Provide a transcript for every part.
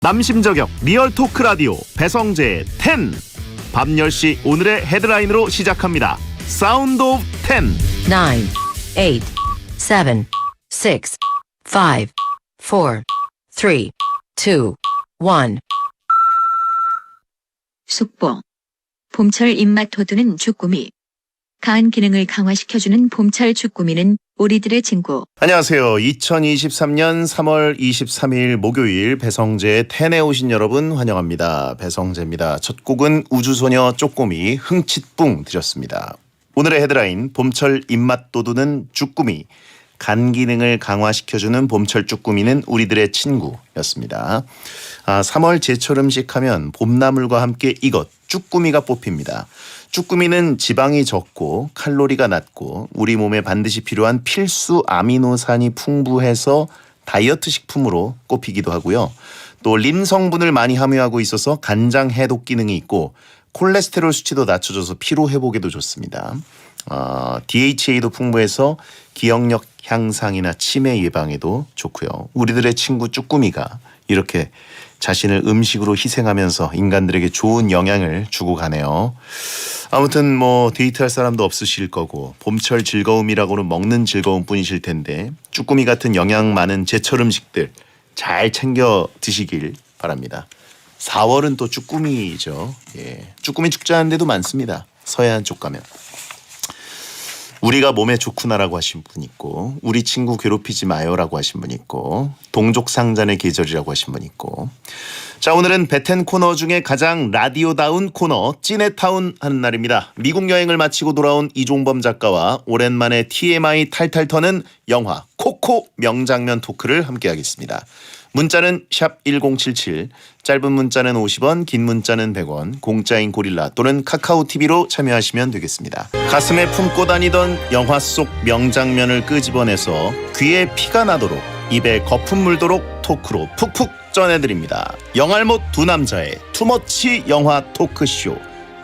남심저격 리얼 토크 라디오 배성재의 10. 밤 10시 오늘의 헤드라인으로 시작합니다. 사운드 오브 10. 9, 8, 7, 6, 5, 4, 3, 2, 1. 숙보. 봄철 입맛 돋우는 주꾸미. 간 기능을 강화시켜주는 봄철 주꾸미는 우리들의 친구. 안녕하세요. 2023년 3월 23일 목요일 배성재의 10에 오신 여러분 환영합니다. 배성재입니다. 첫 곡은 우주소녀 쪼꼬미 흥칫뿡 드렸습니다. 오늘의 헤드라인 봄철 입맛 돋우는 주꾸미. 간 기능을 강화시켜주는 봄철 쭈꾸미는 우리들의 친구였습니다. 3월 제철 음식 하면 봄나물과 함께 이것 쭈꾸미가 뽑힙니다. 쭈꾸미는 지방이 적고 칼로리가 낮고 우리 몸에 반드시 필요한 필수 아미노산이 풍부해서 다이어트 식품으로 꼽히기도 하고요. 또 린 성분을 많이 함유하고 있어서 간장 해독 기능이 있고 콜레스테롤 수치도 낮춰줘서 피로 회복에도 좋습니다. DHA도 풍부해서 기억력 향상이나 치매 예방에도 좋고요. 우리들의 친구 쭈꾸미가 이렇게 자신을 음식으로 희생하면서 인간들에게 좋은 영향을 주고 가네요. 아무튼 데이트할 사람도 없으실 거고 봄철 즐거움이라고는 먹는 즐거움뿐이실 텐데 쭈꾸미 같은 영양 많은 제철 음식들 잘 챙겨 드시길 바랍니다. 4월은 또 쭈꾸미죠. 예, 쭈꾸미 축제하는 데도 많습니다. 서해안 쪽 가면. 우리가 몸에 좋구나라고 하신 분 있고 우리 친구 괴롭히지 마요라고 하신 분 있고 동족상잔의 계절이라고 하신 분 있고 자 오늘은 베텐 코너 중에 가장 라디오다운 코너 찐해타운 하는 날입니다. 미국 여행을 마치고 돌아온 이종범 작가와 오랜만에 TMI 탈탈 터는 영화 코코 명장면 토크를 함께하겠습니다. 문자는 샵 1077, 짧은 문자는 50원, 긴 문자는 100원, 공짜인 고릴라 또는 카카오TV로 참여하시면 되겠습니다. 가슴에 품고 다니던 영화 속 명장면을 끄집어내서 귀에 피가 나도록 입에 거품 물도록 토크로 푹푹 전해드립니다. 영알못 두 남자의 투머치 영화 토크쇼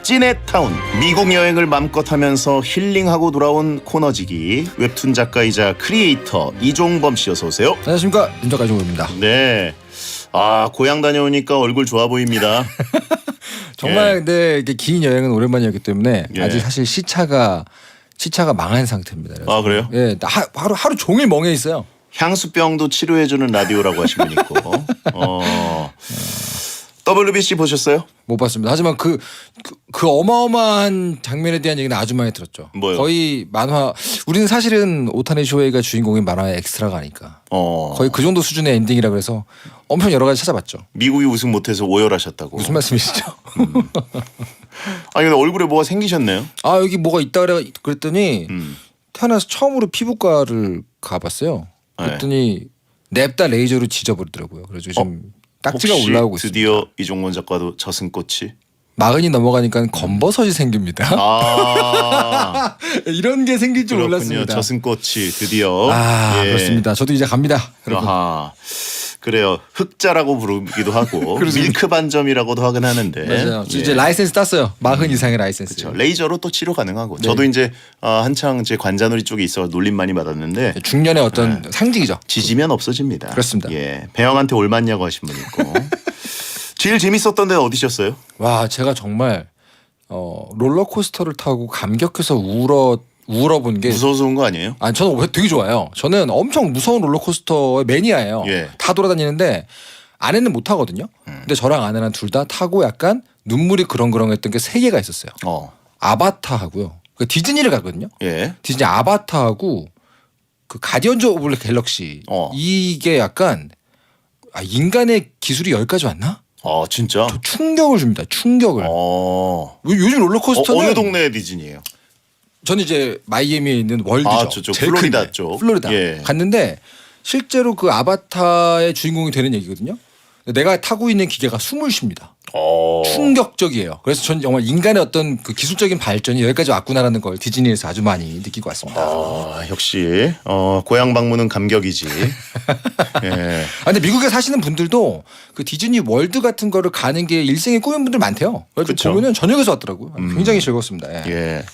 찐해타운. 미국 여행을 맘껏 하면서 힐링하고 돌아온 코너지기 웹툰 작가이자 크리에이터 이종범 씨 어서 오세요. 안녕하십니까, 윤작가 이종범입니다. 네. 고향 다녀오니까 얼굴 좋아 보입니다. 정말 예. 근데 이게 긴 여행은 오랜만이었기 때문에 예. 아직 사실 시차가 망한 상태입니다. 그래서. 그래요? 예, 하루 종일 멍해 있어요. 향수병도 치료해주는 라디오라고 하신 분 있고. WBC 보셨어요? 못 봤습니다. 하지만 그 어마어마한 장면에 대한 얘기는 아주 많이 들었죠. 뭐요? 거의 만화. 우리는 사실은 오타니 쇼헤이가 주인공인 만화의 엑스트라가 아니까. 거의 그 정도 수준의 엔딩이라 그래서 엄청 여러 가지 찾아봤죠. 미국이 우승 못해서 오열하셨다고. 무슨 말씀이시죠? 근데 얼굴에 뭐가 생기셨네요. 여기 뭐가 있다 그랬더니 태어나서 처음으로 피부과를 가봤어요. 그랬더니 냅다 레이저로 지져버리더라고요. 그래서 요즘 딱지가 혹시 올라오고 있습니다. 드디어 이종원 작가도 젖은꽃이? 40이 넘어가니까 검버섯이 생깁니다. 이런 게 생길 줄 그렇군요. 몰랐습니다. 젖은꽃이 드디어. 예. 그렇습니다. 저도 이제 갑니다. 여러분. 그래요. 흑자라고 부르기도 하고 밀크 반점이라고도 하긴 하는데. 맞아요. 예. 이제 라이센스 땄어요. 40 이상의 라이센스. 그렇죠. 레이저로 또 치료 가능하고. 네. 저도 이제 한창 제 관자놀이 쪽에 있어 놀림 많이 받았는데 중년의 어떤 상징이죠. 지지면 없어집니다. 그렇습니다. 예, 배영한테 올맞냐고 하신 분 있고. 제일 재밌었던 데는 어디셨어요? 와, 제가 정말 롤러코스터를 타고 감격해서 울어본 게. 무서워서 온 거 아니에요? 저는 되게 좋아요. 저는 엄청 무서운 롤러코스터의 매니아예요. 예. 다 돌아다니는데 아내는 못 타거든요. 근데 저랑 아내랑 둘 다 타고 약간 눈물이 그렁그렁했던 게 3개가 있었어요. 아바타하고요. 디즈니를 가거든요. 예. 디즈니 아바타하고 그 가디언즈 오브 갤럭시. 이게 약간 인간의 기술이 여기까지 왔나? 진짜? 저 충격을 줍니다. 충격을. 요즘 롤러코스터는 어느 동네 디즈니예요? 저는 이제 마이애미에 있는 월드죠. 저쪽 제일 플로리다 큰데. 쪽. 플로리다. 예. 갔는데 실제로 그 아바타의 주인공이 되는 얘기거든요. 내가 타고 있는 기계가 숨을 쉽니다. 충격적이에요. 그래서 전 정말 인간의 어떤 그 기술적인 발전이 여기까지 왔구나라는 걸 디즈니에서 아주 많이 느끼고 왔습니다. 역시 고향 방문은 감격이지. 예. 근데 미국에 사시는 분들도 그 디즈니 월드 같은 거를 가는 게 일생의 꿈인 분들 많대요. 그래서 그쵸. 보면은 저녁에서 왔더라고요. 굉장히 즐거웠습니다. 예. 예.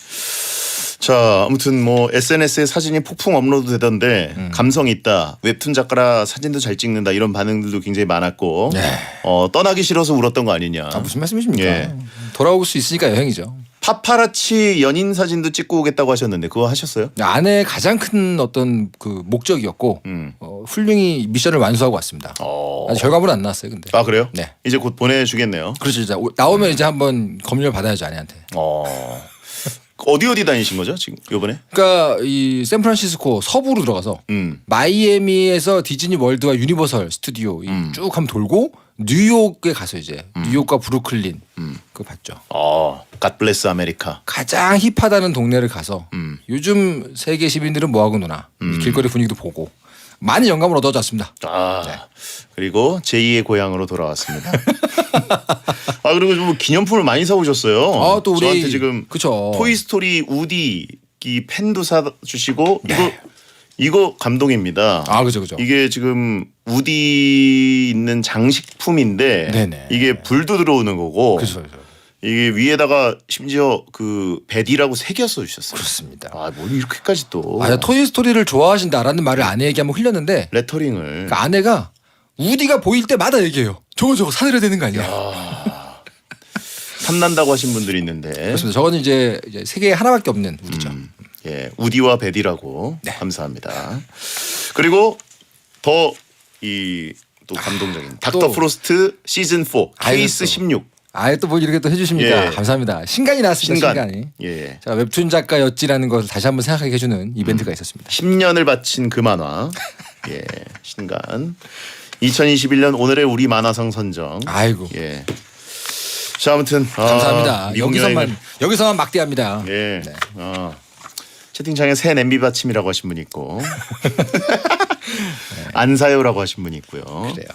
자, 아무튼 뭐 SNS에 사진이 폭풍 업로드 되던데 감성 있다. 웹툰 작가라 사진도 잘 찍는다. 이런 반응들도 굉장히 많았고 네. 떠나기 싫어서 울었던 거 아니냐. 아, 무슨 말씀이십니까? 예. 돌아올 수 있으니까 여행이죠. 파파라치 연인 사진도 찍고 오겠다고 하셨는데 그거 하셨어요? 아내의 가장 큰 어떤 그 목적이었고 훌륭히 미션을 완수하고 왔습니다. 아직 결과물은 안 나왔어요, 근데. 아 그래요? 네. 이제 곧 보내주겠네요. 그렇죠. 이제 나오면 이제 한번 검열 받아야죠, 아내한테. 어디 다니신 거죠 지금 이번에? 그러니까 이 샌프란시스코 서부로 들어가서 마이애미에서 디즈니 월드와 유니버설 스튜디오 쭉 한번 돌고 뉴욕에 가서 이제 뉴욕과 브루클린 그거 봤죠. God bless America. 가장 힙하다는 동네를 가서 요즘 세계 시민들은 뭐하고 노나 길거리 분위기도 보고 많은 영감을 얻어졌습니다. 네. 그리고 제2의 고향으로 돌아왔습니다. 그리고 좀 기념품을 많이 사오셨어요. 또 우리 저한테 지금 그쵸. 토이스토리 우디 이 펜도 사주시고 이거 감동입니다. 그죠. 이게 지금 우디 있는 장식품인데 네네. 이게 불도 들어오는 거고 그죠. 이게 위에다가 심지어 그 베디라고 새겼어 주셨어요. 그렇습니다. 뭘 이렇게까지 또 토이스토리를 좋아하신다라는 말을 아내에게 한번 흘렸는데 레터링을 그러니까 아내가 우디가 보일 때마다 얘기해요. 저거 사드려야 되는 거 아니야? 탐난다고 하신 분들이 있는데 그렇습니다. 저거는 이제 세계에 하나밖에 없는 우디죠. 예, 우디와 베디라고 네. 감사합니다. 그리고 더 또 감동적인 닥터 프로스트 시즌 4 케이스 16. 또 뭐 이렇게 또 해주십니까? 예. 감사합니다. 신간이 나왔습니다. 신간이. 예. 자, 웹툰 작가였지라는 것을 다시 한번 생각하게 해주는 이벤트가 있었습니다. 10년을 바친 그 만화. 예, 신간. 2021년 오늘의 우리 만화상 선정. 아이고. 예. 자, 아무튼 감사합니다. 미국 여기서만 막대합니다. 예. 네. 채팅창에 새 냄비 받침이라고 하신 분이 있고 안 사요라고 하신 분이 있고요. 그래요.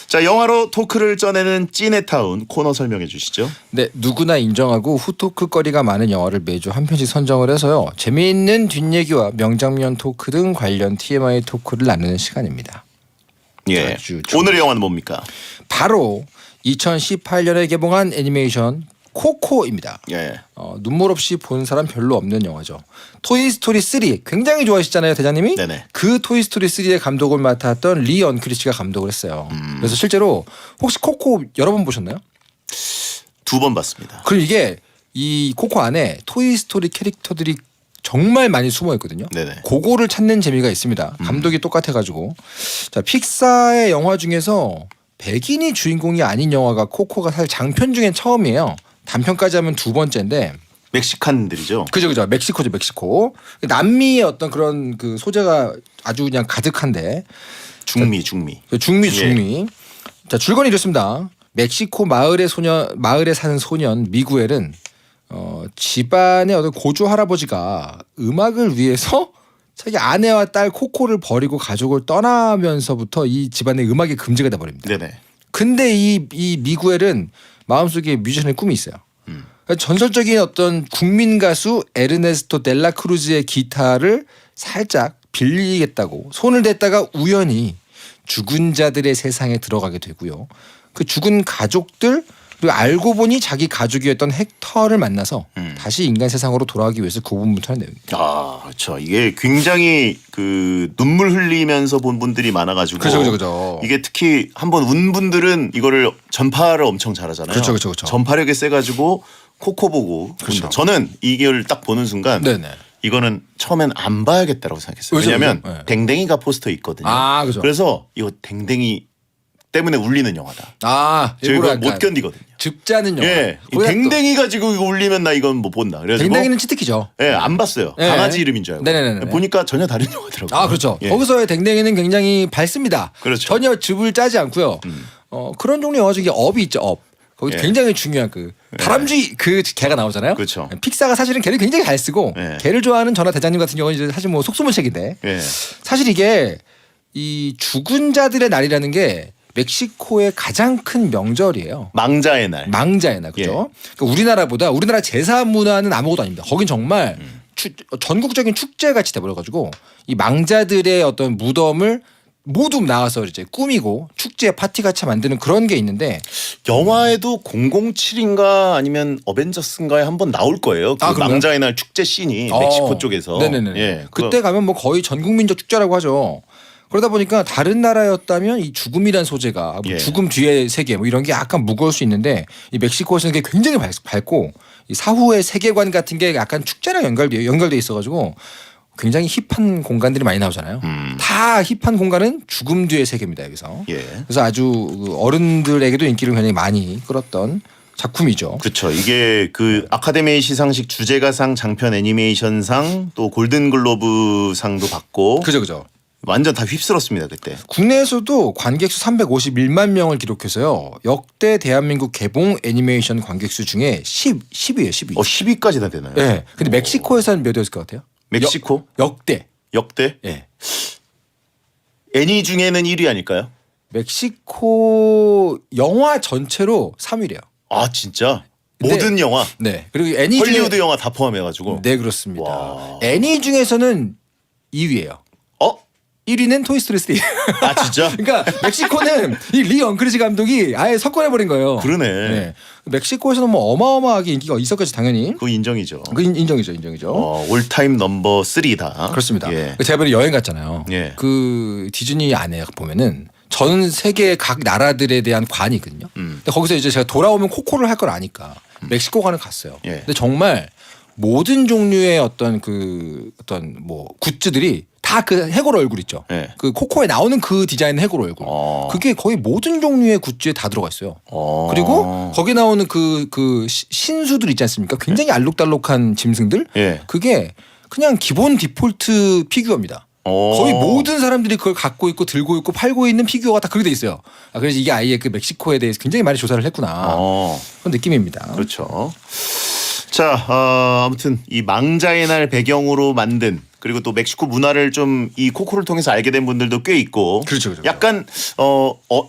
자, 영화로 토크를 쪄내는 찐의타운 코너 설명해 주시죠. 네, 누구나 인정하고 후토크거리가 많은 영화를 매주 한 편씩 선정을 해서요. 재미있는 뒷얘기와 명장면 토크 등 관련 TMI 토크를 나누는 시간입니다. 예. 아주 좋은 오늘의 영화는 뭡니까? 바로 2018년에 개봉한 애니메이션 코코입니다. 예. 눈물 없이 본 사람 별로 없는 영화죠. 토이스토리 3 굉장히 좋아하시잖아요, 대장님이. 네네. 그 토이스토리 3의 감독을 맡았던 리 언크리치가 감독을 했어요. 그래서 실제로 혹시 코코 여러 번 보셨나요? 2번 봤습니다. 그리고 이게 이 코코 안에 토이스토리 캐릭터들이 정말 많이 숨어 있거든요. 네네. 그거를 찾는 재미가 있습니다. 감독이 똑같아가지고. 자, 픽사의 영화 중에서 백인이 주인공이 아닌 영화가 코코가 사실 장편 중엔 처음이에요. 단편까지 하면 2번째인데. 멕시칸들이죠. 그죠. 멕시코죠, 멕시코. 남미의 어떤 그런 그 소재가 아주 그냥 가득한데. 중미. 중미. 자, 줄거리 이렇습니다. 멕시코 마을에 사는 소년 미구엘은 집안의 어떤 고조 할아버지가 음악을 위해서 자기 아내와 딸 코코를 버리고 가족을 떠나면서부터 이 집안의 음악이 금지가 돼 버립니다. 네네. 근데 이 미구엘은 마음속에 뮤지션의 꿈이 있어요. 그러니까 전설적인 어떤 국민 가수 에르네스토 델라 크루즈의 기타를 살짝 빌리겠다고 손을 댔다가 우연히 죽은 자들의 세상에 들어가게 되고요. 그 죽은 가족들 그리고 알고 보니 자기 가족이었던 헥터를 만나서 다시 인간 세상으로 돌아가기 위해서 고군분투하는 내용입니다. 그렇죠. 이게 굉장히 그 눈물 흘리면서 본 분들이 많아가지고. 그죠. 이게 특히 한번 운 분들은 이거를 전파를 엄청 잘하잖아요. 그렇죠. 전파력이 세가지고 코코 보고. 그렇죠. 저는 이걸 딱 보는 순간. 네네. 이거는 처음엔 안 봐야겠다라고 생각했어요. 그죠, 왜냐하면 그죠. 네. 댕댕이가 포스터에 있거든요. 그죠. 그래서 이거 댕댕이 때문에 울리는 영화다. 일부러 저희가 못 견디거든요. 줍자는 영화. 예, 이 댕댕이 가지고 이거 울리면 나 이건 못 본다. 그래서 댕댕이는 치트키죠. 예, 안 봤어요. 예. 강아지 이름인 줄 알고. 네네네. 보니까 전혀 다른 영화더라고요. 그렇죠. 예. 거기서의 댕댕이는 굉장히 밝습니다. 그렇죠. 전혀 즙을 짜지 않고요. 그런 종류 영화 중에 업이 있죠. 업. 거기 예. 굉장히 중요한 그 다람쥐 그 개가 나오잖아요. 그렇죠. 픽사가 사실은 개를 굉장히 잘 쓰고 예. 개를 좋아하는 전하 대장님 같은 경우는 이제 사실 뭐 속수무책인데 예. 사실 이게 이 죽은 자들의 날이라는 게 멕시코의 가장 큰 명절이에요. 망자의 날. 망자의 날, 그죠? 그러니까 우리나라 제사 문화는 아무것도 아닙니다. 거긴 정말 전국적인 축제 같이 돼버려가지고 이 망자들의 어떤 무덤을 모두 나와서 이제 꾸미고 축제 파티 같이 만드는 그런 게 있는데 영화에도 007인가 아니면 어벤져스인가에 한번 나올 거예요. 그 그런가요? 망자의 날 축제 씬이 멕시코 쪽에서. 네네네. 예, 그때 가면 뭐 거의 전 국민적 축제라고 하죠. 그러다 보니까 다른 나라였다면 이 죽음이란 소재가 뭐 예. 죽음 뒤의 세계 뭐 이런 게 약간 무거울 수 있는데 이 멕시코에서는 그게 굉장히 밝고 이 사후의 세계관 같은 게 약간 축제랑 연결돼 있어가지고 굉장히 힙한 공간들이 많이 나오잖아요. 다 힙한 공간은 죽음 뒤의 세계입니다 여기서. 예. 그래서 아주 어른들에게도 인기를 굉장히 많이 끌었던 작품이죠. 그렇죠. 이게 그 아카데미 시상식 주제가상, 장편 애니메이션상, 또 골든글로브상도 받고 그죠. 완전 다 휩쓸었습니다 그때. 국내에서도 관객 수 351만 명을 기록해서요. 역대 대한민국 개봉 애니메이션 관객 수 중에 10위예요. 10위. 10위까지나 되나요? 네. 근데 멕시코에서는 몇이었을 것 같아요? 멕시코? 역대. 역대? 예. 애니 중에는 1위 아닐까요? 멕시코 영화 전체로 3위래요. 아 진짜? 네. 모든 영화? 네. 그리고 애니 헐리우드 중에 영화 다 포함해가지고. 네 그렇습니다. 와. 애니 중에서는 2위예요. 1위는 토이스토리 3. 아 진짜? 그러니까 멕시코는 이 리 엉크리지 감독이 아예 석권해버린 거예요. 그러네. 네. 멕시코에서는 뭐 어마어마하게 인기가 있었겠죠 당연히. 그거 인정이죠. 그 인정이죠. 올타임 넘버 3다. 그렇습니다. 예. 제가 이번에 여행 갔잖아요. 예. 그 디즈니 안에 보면은 전 세계 각 나라들에 대한 관이 있거든요. 근데 거기서 이제 제가 돌아오면 코코를 할 걸 아니까 멕시코 관을 갔어요. 예. 근데 정말 모든 종류의 어떤 뭐 굿즈들이 다 그 해골 얼굴 있죠. 예. 그 코코에 나오는 그 디자인 해골 얼굴. 그게 거의 모든 종류의 굿즈에 다 들어가 있어요. 그리고 거기 나오는 그 신수들 있지 않습니까? 굉장히 알록달록한 짐승들. 예. 그게 그냥 기본 디폴트 피규어입니다. 거의 모든 사람들이 그걸 갖고 있고 들고 있고 팔고 있는 피규어가 다 그렇게 돼 있어요. 그래서 이게 아예 그 멕시코에 대해서 굉장히 많이 조사를 했구나. 그런 느낌입니다. 그렇죠. 자, 아무튼 이 망자의 날 배경으로 만든 그리고 또 멕시코 문화를 좀 이 코코를 통해서 알게 된 분들도 꽤 있고. 그렇죠. 약간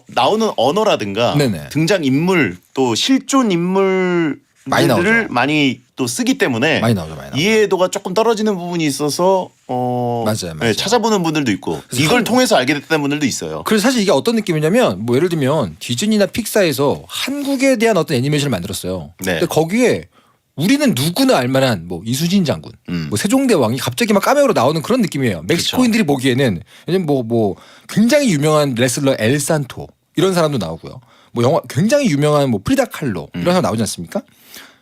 나오는 언어라든가 네네. 등장 인물 또 실존 인물들을 많이 나오죠. 많이 또 쓰기 때문에 많이 나오죠. 이해도가 조금 떨어지는 부분이 있어서 맞아요. 네, 찾아보는 분들도 있고 그래서 이걸 통해서 알게 됐다는 분들도 있어요. 그래서 사실 이게 어떤 느낌이냐면 뭐 예를 들면 디즈니나 픽사에서 한국에 대한 어떤 애니메이션을 만들었어요. 네. 근데 거기에 우리는 누구나 알만한 뭐 이순신 장군, 뭐 세종대왕이 갑자기 막 카메오로 나오는 그런 느낌이에요. 멕시코인들이 보기에는 왜냐면 뭐 굉장히 유명한 레슬러 엘 산토 이런 사람도 나오고요. 뭐 영화 굉장히 유명한 뭐 프리다 칼로 이런 사람 나오지 않습니까?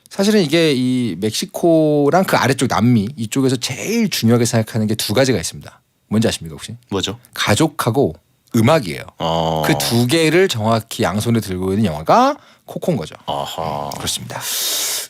사실은 이게 이 멕시코랑 그 아래쪽 남미 이쪽에서 제일 중요하게 생각하는 게 두 가지가 있습니다. 뭔지 아십니까 혹시? 뭐죠? 가족하고 음악이에요. 그 두 개를 정확히 양손에 들고 있는 영화가 코코인 거죠. 아하. 그렇습니다.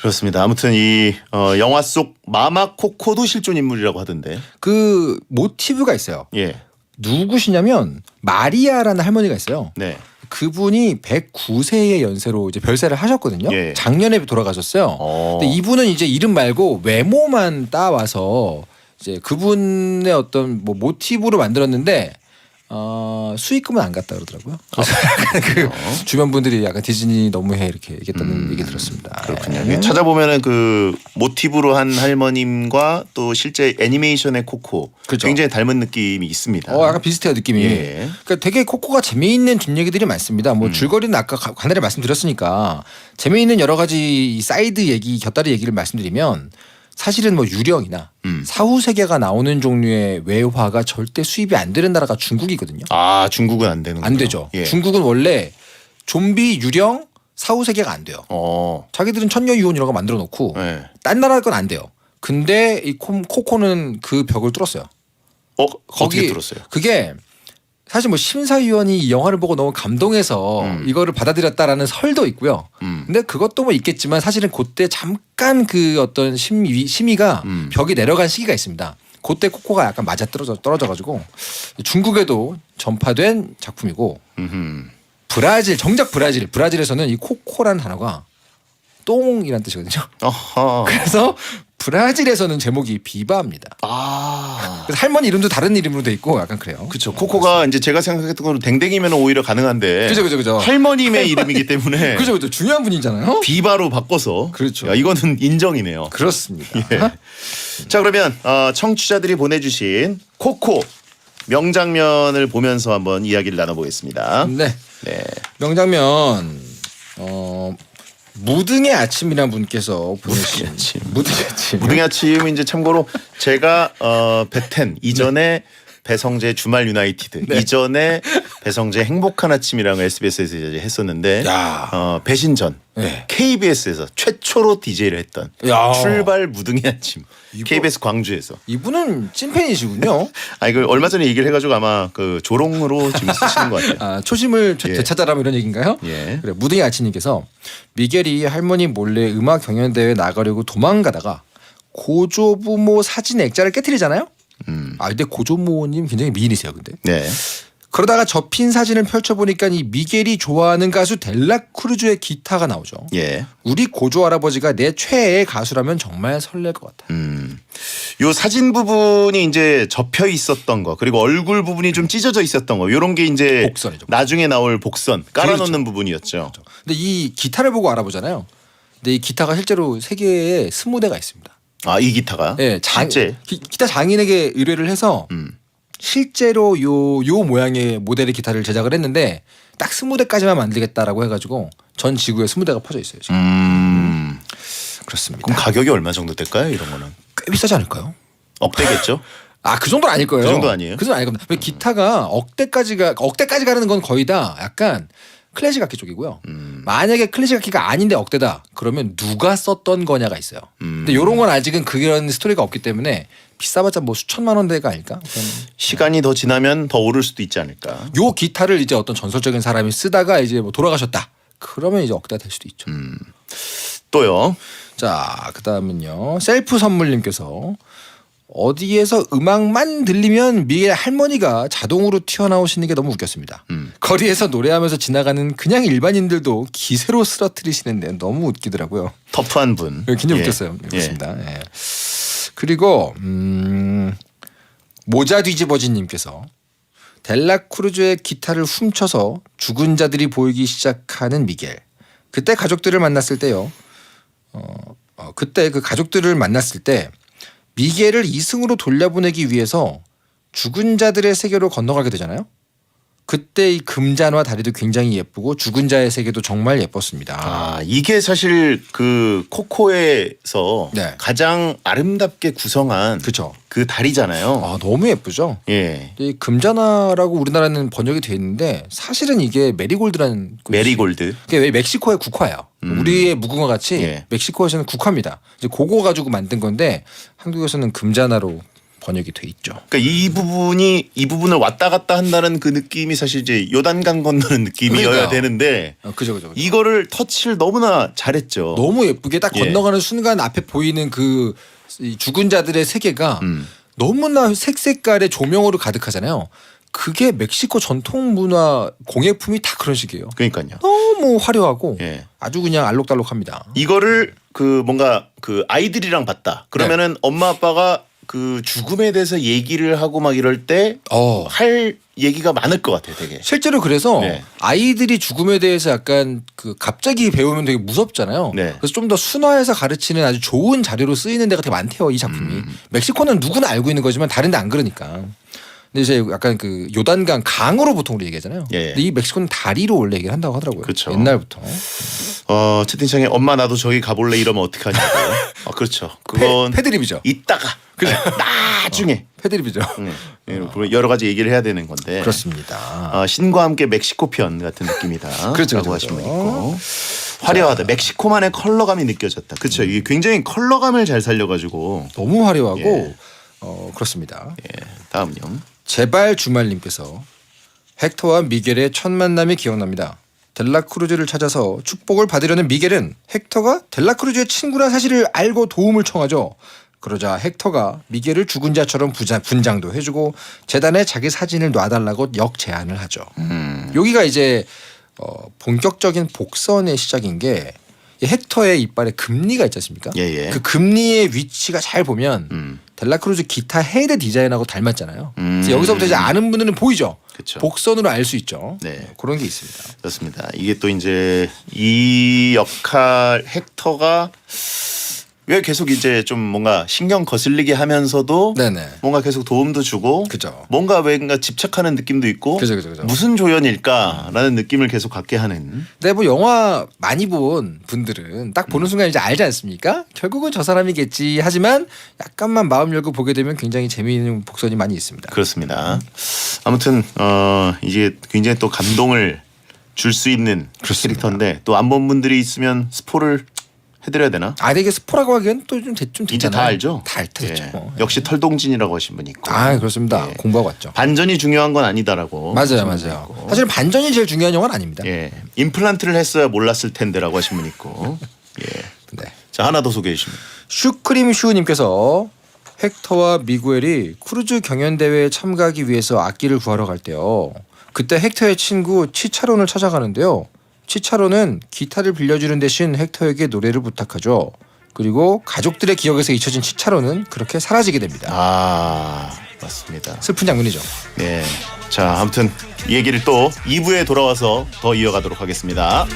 그렇습니다. 아무튼 이 영화 속 마마 코코도 실존 인물이라고 하던데. 그 모티브가 있어요. 예. 누구시냐면 마리아라는 할머니가 있어요. 네. 그분이 109세의 연세로 이제 별세를 하셨거든요. 예. 작년에 돌아가셨어요. 근데 이분은 이제 이름 말고 외모만 따와서 이제 그분의 어떤 뭐 모티브로 만들었는데 수익금은 안 갔다 그러더라고요. 그래서 그 주변 분들이 약간 디즈니 너무해 이렇게 얘기했다는 얘기 들었습니다. 그렇군요. 네. 찾아보면은 그 모티브로 한 할머님과 또 실제 애니메이션의 코코 그렇죠. 굉장히 닮은 느낌이 있습니다. 약간 비슷해요 느낌이. 예. 그러니까 되게 코코가 재미있는 뒷얘기들이 많습니다. 뭐 줄거리는 아까 간단히 말씀드렸으니까 재미있는 여러 가지 사이드 얘기, 곁다리 얘기를 말씀드리면 사실은 뭐 유령이나 사후 세계가 나오는 종류의 외화가 절대 수입이 안 되는 나라가 중국이거든요. 아 중국은 안 되는 안 되죠. 예. 중국은 원래 좀비, 유령, 사후 세계가 안 돼요. 자기들은 천녀유혼 이런 거 만들어 놓고 네. 딴 나라 건 안 돼요. 근데 이 코코는 그 벽을 뚫었어요. 어떻게 들었어요? 그게 사실 뭐 심사위원이 이 영화를 보고 너무 감동해서 이거를 받아들였다라는 설도 있고요. 근데 그것도 뭐 있겠지만 사실은 그때 잠깐 그 어떤 심의가 벽이 내려간 시기가 있습니다. 그때 코코가 약간 맞아 떨어져가지고 중국에도 전파된 작품이고 정작 브라질에서는 이 코코라는 단어가 똥이란 뜻이거든요. 그래서 브라질에서는 제목이 비바입니다. 그래서 할머니 이름도 다른 이름으로 돼 있고 약간 그래요. 그렇죠. 코코가 이제 제가 생각했던 거로 댕댕이면 오히려 가능한데. 그죠. 할머님의 이름이기 때문에. 그죠. 중요한 분이잖아요. 비바로 바꿔서. 그렇죠. 야, 이거는 인정이네요. 그렇습니다. 예. 자 그러면 청취자들이 보내주신 코코 명장면을 보면서 한번 이야기를 나눠보겠습니다. 네. 네. 명장면 무등의 아침이라는 분께서 보내신 아침. 무등의 아침. 무등의 아침은 이제 참고로 제가 배텐 이전에 배성재 주말 유나이티드 이전에 배성재 행복한 아침이라는 걸 SBS에서 이제 했었는데 야. 배신 전 네. KBS에서 최초로 DJ를 했던 야. 출발 무등의 아침 KBS 광주에서 이분은 찐팬이시군요. 아 이거 얼마 전에 얘기를 해가지고 아마 그 조롱으로 지금 쓰시는 것 같아요. 아, 초심을 예. 되찾아라 이런 얘기인가요? 예. 그래 무등의 아침님께서 미겔이 할머니 몰래 음악 경연 대회 나가려고 도망가다가 고조부모 사진 액자를 깨트리잖아요. 아 근데 고조부모님 굉장히 미인이세요, 근데. 네. 그러다가 접힌 사진을 펼쳐보니까 이 미겔이 좋아하는 가수 델라크루즈의 기타가 나오죠. 예. 우리 고조 할아버지가 내 최애의 가수라면 정말 설렐 것 같아요. 요 사진 부분이 이제 접혀 있었던 거 그리고 얼굴 부분이 좀 찢어져 있었던 거 요런 게 이제 복선이죠. 나중에 나올 복선 깔아놓는 그렇죠. 부분이었죠. 근데 이 기타를 보고 알아보잖아요. 근데 이 기타가 실제로 세계에 20대가 있습니다. 아 이 기타가 네, 실제 기타 장인에게 의뢰를 해서 실제로 요 모양의 모델의 기타를 제작을 했는데 딱 20대까지만 만들겠다라고 해가지고 전 지구에 20대가 퍼져 있어요. 지금. 그렇습니다. 그럼 가격이 얼마 정도 될까요? 이런 거는 꽤 비싸지 않을까요? 억대겠죠? 아, 그 정도는 아닐 거예요. 그 정도 아니에요? 그 정도 아닐 겁니다. 왜 기타가 억대까지 가는 건 거의 다 약간 클래식 악기 쪽이고요. 만약에 클래식 악기가 아닌데 억대다 그러면 누가 썼던 거냐가 있어요. 근데 이런 건 아직은 그런 스토리가 없기 때문에 비싸봤자 뭐 수천만 원대가 아닐까? 시간이 더 지나면 더 오를 수도 있지 않을까? 요 기타를 이제 어떤 전설적인 사람이 쓰다가 이제 뭐 돌아가셨다. 그러면 이제 억대가 될 수도 있죠. 또요. 자, 그다음은요. 셀프 선물님께서 어디에서 음악만 들리면 미의 할머니가 자동으로 튀어나오시는 게 너무 웃겼습니다. 거리에서 노래하면서 지나가는 그냥 일반인들도 기세로 쓰러뜨리시는데 너무 웃기더라고요. 터프한 분. 굉장히 예. 웃겼어요. 예. 그렇습니다. 예. 그리고 모자 뒤집어진님께서 델라크루즈의 기타를 훔쳐서 죽은 자들이 보이기 시작하는 미겔. 그때 가족들을 만났을 때요. 그때 그 가족들을 만났을 때 미겔을 이승으로 돌려보내기 위해서 죽은 자들의 세계로 건너가게 되잖아요. 그때 이 금잔화 다리도 굉장히 예쁘고 죽은 자의 세계도 정말 예뻤습니다. 아 이게 사실 그 코코에서 네. 가장 아름답게 구성한 그렇죠. 그 다리잖아요. 아, 너무 예쁘죠. 예. 이 금잔화라고 우리나라는 번역이 돼 있는데 사실은 이게 메리골드라는 곳이- 메리골드. 그게 왜 멕시코의 국화예요. 우리의 무궁화 같이 예. 멕시코에서는 국화입니다. 이제 그거 가지고 만든 건데 한국에서는 금잔화로 번역이 돼 있죠. 그러니까 이 부분을 왔다 갔다 한다는 그 느낌이 사실 이제 요단강 건너는 느낌이어야 그러니까요. 되는데 그죠. 이거를 터치를 너무나 잘했죠. 너무 예쁘게 딱 예. 건너가는 순간 앞에 보이는 그 이 죽은 자들의 세계가 너무나 색색깔의 조명으로 가득하잖아요. 그게 멕시코 전통 문화 공예품이 다 그런 식이에요. 그러니까요. 너무 화려하고 예. 아주 그냥 알록달록합니다. 이거를 그 뭔가 그 아이들이랑 봤다. 그러면은 네. 엄마 아빠가 그 죽음에 대해서 얘기를 하고 막 이럴 때 할 얘기가 많을 것 같아요, 되게. 실제로 그래서 네. 아이들이 죽음에 대해서 약간 그 갑자기 배우면 되게 무섭잖아요. 네. 그래서 좀 더 순화해서 가르치는 아주 좋은 자료로 쓰이는 데가 되게 많대요, 이 작품이. 멕시코는 누구나 알고 있는 거지만 다른 데 안 그러니까. 근데 이제 약간 그 요단강 강으로 보통 우리 얘기하잖아요. 예. 근데 이 멕시코는 다리로 원래 얘기를 한다고 하더라고요. 그렇죠. 옛날부터. 채팅창에 엄마 나도 저기 가볼래 이러면 어떡하냐고요. 그렇죠. 그건 패드립이죠. 이따가 나중에 패드립이죠. 여러 가지 얘기를 해야 되는 건데. 그렇습니다. 신과 함께 멕시코 편 같은 느낌이다. 그렇죠, 라고 그렇죠. 하시면 있고. 화려하다. 멕시코만의 컬러감이 느껴졌다. 그렇죠. 이게 굉장히 컬러감을 잘 살려가지고. 너무 화려하고 예. 그렇습니다. 예, 다음요. 제발 주말님께서 헥터와 미겔의 첫 만남이 기억납니다. 델라크루즈를 찾아서 축복을 받으려는 미겔은 헥터가 델라크루즈의 친구란 사실을 알고 도움을 청하죠. 그러자 헥터가 미겔을 죽은 자처럼 분장도 해주고 재단에 자기 사진을 놔달라고 역제안을 하죠. 여기가 이제 본격적인 복선의 시작인 게 이 헥터의 이빨에 금리가 있지 않습니까? 예. 그 금리의 위치가 잘 보면 델라크루즈 기타 헤드 디자인하고 닮았잖아요. 그래서 여기서부터 이제 아는 분들은 보이죠. 그쵸. 복선으로 알 수 있죠. 네. 그런 게 있습니다. 그렇습니다. 이게 또 이제 이 역할 헥터가 왜 계속 이제 좀 뭔가 신경 거슬리게 하면서도 네네. 뭔가 계속 도움도 주고 그죠. 뭔가 뭔가 집착하는 느낌도 있고 그죠. 무슨 조연일까라는 느낌을 계속 갖게 하는 근데 뭐 영화 많이 본 분들은 딱 보는 순간 이제 알지 않습니까? 결국은 저 사람이겠지. 하지만 약간만 마음 열고 보게 되면 굉장히 재미있는 복선이 많이 있습니다. 그렇습니다. 아무튼 이제 굉장히 또 감동을 줄 수 있는 그렇습니다. 캐릭터인데 또 안 본 분들이 있으면 스포를 해드려야 되나? 아, 근데 이게 스포라고 하기엔 또 좀 이제 됐잖아요. 다 알죠? 다 알죠. 예. 역시 털동진이라고 하신 분이 있고. 아, 그렇습니다. 예. 공부하고 왔죠. 반전이 중요한 건 아니다라고. 하신 분이 맞아요. 있고. 사실 반전이 제일 중요한 영화는 아닙니다. 예. 임플란트를 했어야 몰랐을 텐데라고 하신 분 있고. 예. 네. 자, 하나 더 소개해 주시면. 슈크림 슈님께서 헥터와 미구엘이 크루즈 경연 대회에 참가하기 위해서 악기를 구하러 갈 때요. 그때 헥터의 친구 치차론을 찾아가는데요. 치차론은 기타를 빌려주는 대신 헥터에게 노래를 부탁하죠. 그리고 가족들의 기억에서 잊혀진 치차론은 그렇게 사라지게 됩니다. 아, 맞습니다. 슬픈 장면이죠. 예. 자, 아무튼 이 얘기를 또 2부에 돌아와서 더 이어가도록 하겠습니다.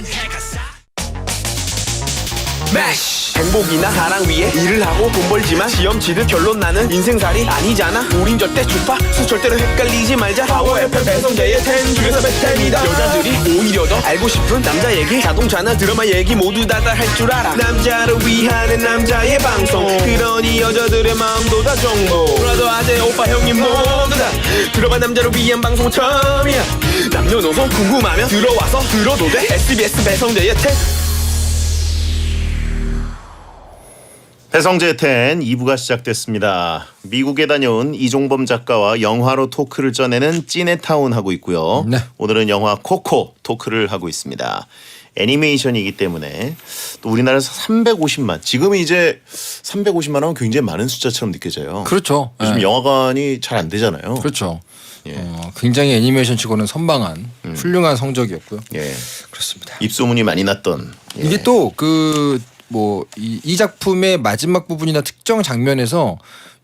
행복이나 사랑 위해 일을 하고 돈 벌지만 시험 치듯 결론 나는 인생살이 아니잖아. 우린 절대 주파수 절대로 헷갈리지 말자. 파워 FM 배성재의 10 중에서 베스트입니다. 여자들이 오히려 더 알고 싶은 남자 얘기, 자동차나 드라마 얘기 모두 다 할 줄 알아. 남자를 위하는 남자의 방송, 그러니 여자들의 마음도 다 정보. 브라더 아재 오빠 형님 모두 다 들어봐. 남자를 위한 방송 처음이야. 남녀노소 궁금하면 들어와서 들어도 돼. SBS 배성재의 10. 배성재 10 2부가 시작됐습니다. 미국에 다녀온 이종범 작가와 영화로 토크를 쩌내는 찌네타운 하고 있고요. 네. 오늘은 영화 코코 토크를 하고 있습니다. 애니메이션이기 때문에 또 우리나라에서 350만, 지금 이제 350만 하면 굉장히 많은 숫자처럼 느껴져요. 그렇죠. 요즘 예. 영화관이 잘 안 되잖아요. 그렇죠. 예. 굉장히 애니메이션 치고는 선방한 훌륭한 성적이었고요. 예. 그렇습니다. 입소문이 많이 났던. 예. 이게 또 이 작품의 마지막 부분이나 특정 장면에서